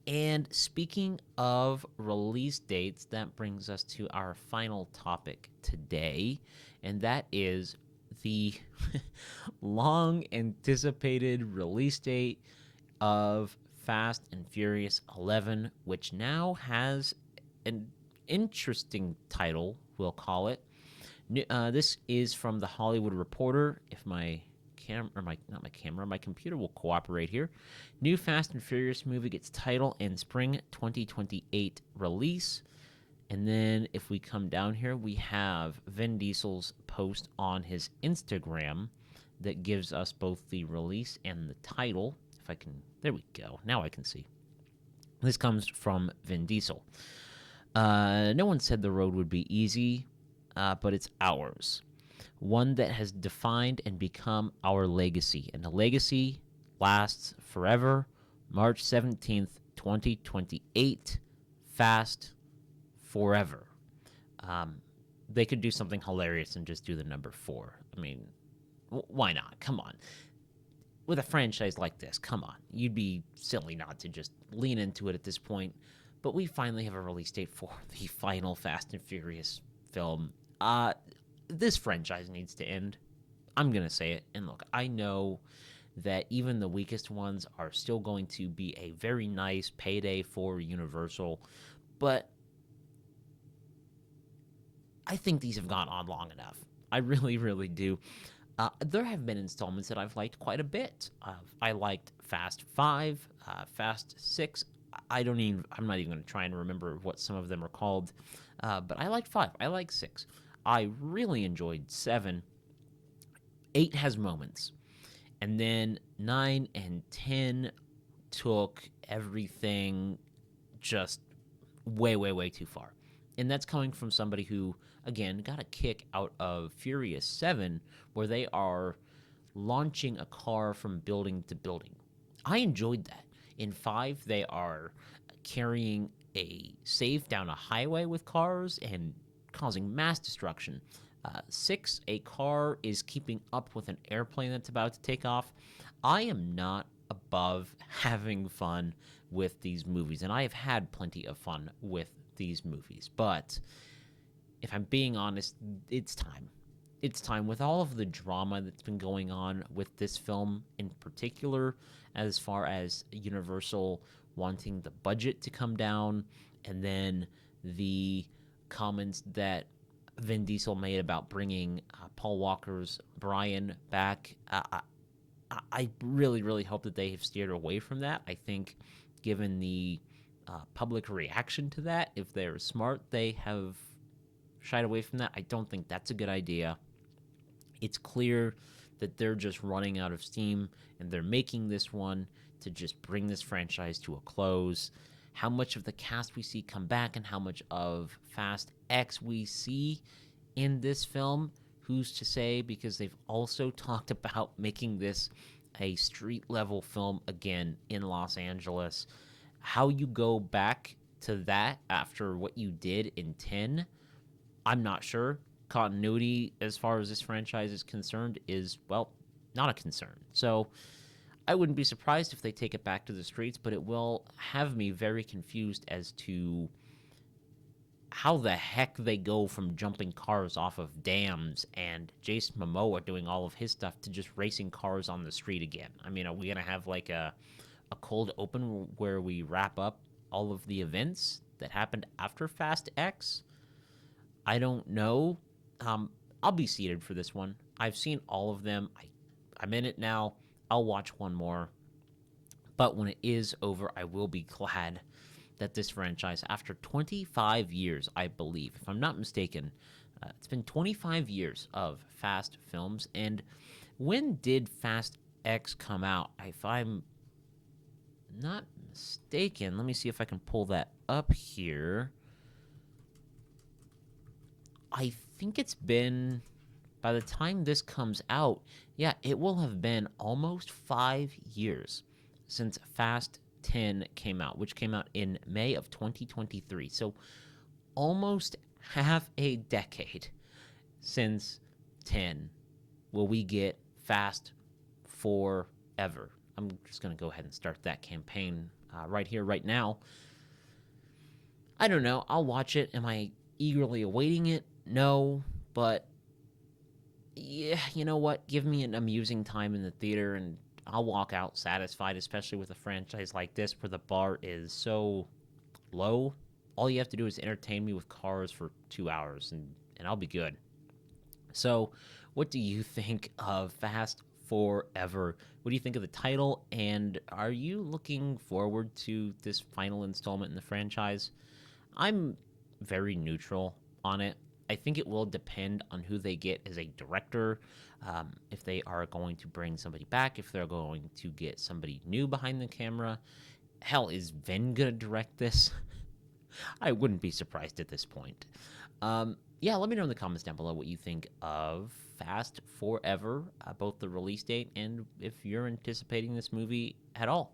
And speaking of release dates, that brings us to our final topic today, and that is the long anticipated release date of Fast and Furious 11, which now has an interesting title, we'll call it. This is from the Hollywood Reporter. If my my computer will cooperate here. New Fast and Furious movie gets title and spring 2028 release. And then if we come down here, we have Vin Diesel's post on his Instagram that gives us both the release and the title. If I can, there we go. Now I can see. This comes from Vin Diesel. No one said the road would be easy, but it's ours. One that has defined and become our legacy. And the legacy lasts forever. March 17th, 2028. Fast forever. They could do something hilarious and just do the number 4. I mean, why not? Come on. With a franchise like this, come on. You'd be silly not to just lean into it at this point. But we finally have a release date for the final Fast and Furious film. This franchise needs to end. I'm going to say it. And look, I know that even the weakest ones are still going to be a very nice payday for Universal. But I think these have gone on long enough. I really, really do. There have been installments that I've liked quite a bit. I liked Fast 5, Fast 6. I'm not even going to try and remember what some of them are called. But I liked 5. I liked 6. I really enjoyed 7. 8 has moments. And then 9 and 10 took everything just way, way, way too far. And that's coming from somebody who, again, got a kick out of Furious 7, where they are launching a car from building to building. I enjoyed that. In 5, they are carrying a safe down a highway with cars and causing mass destruction. 6, a car is keeping up with an airplane that's about to take off. I am not above having fun with these movies, and I have had plenty of fun with these movies. But if I'm being honest, it's time. It's time, with all of the drama that's been going on with this film in particular, as far as Universal wanting the budget to come down, and then the comments that Vin Diesel made about bringing Paul Walker's Brian back. I really, really hope that they have steered away from that. I think, given the public reaction to that, if they're smart, they have shied away from that. I don't think that's a good idea. It's clear that they're just running out of steam, and they're making this one to just bring this franchise to a close. How much of the cast we see come back and how much of Fast X we see in this film, who's to say, because they've also talked about making this a street-level film again in Los Angeles. How you go back to that after what you did in 10, I'm not sure. Continuity, as far as this franchise is concerned, is, well, not a concern. So I wouldn't be surprised if they take it back to the streets, but it will have me very confused as to how the heck they go from jumping cars off of dams and Jason Momoa doing all of his stuff to just racing cars on the street again. I mean, are we going to have like a cold open where we wrap up all of the events that happened after Fast X? I don't know. I'll be seated for this one. I've seen all of them. I'm in it now. I'll watch one more. But when it is over, I will be glad that this franchise, after 25 years, I believe, if I'm not mistaken, it's been 25 years of Fast films. And when did Fast X come out? If I'm not mistaken, let me see if I can pull that up here. I think it's been, by the time this comes out, yeah, it will have been almost 5 years since Fast 10 came out, which came out in May of 2023. So almost half a decade since 10 will we get Fast forever. I'm just going to go ahead and start that campaign right here, right now. I don't know. I'll watch it. Am I eagerly awaiting it? No, but yeah, you know what? Give me an amusing time in the theater, and I'll walk out satisfied, especially with a franchise like this where the bar is so low. All you have to do is entertain me with cars for 2 hours, and I'll be good. So, what do you think of Fast Forever? What do you think of the title? And are you looking forward to this final installment in the franchise? I'm very neutral on it. I think it will depend on who they get as a director. If they are going to bring somebody back, if they're going to get somebody new behind the camera. Hell, is Vin gonna direct this? I wouldn't be surprised at this point. Yeah, let me know in the comments down below what you think of Fast Forever, both the release date and if you're anticipating this movie at all.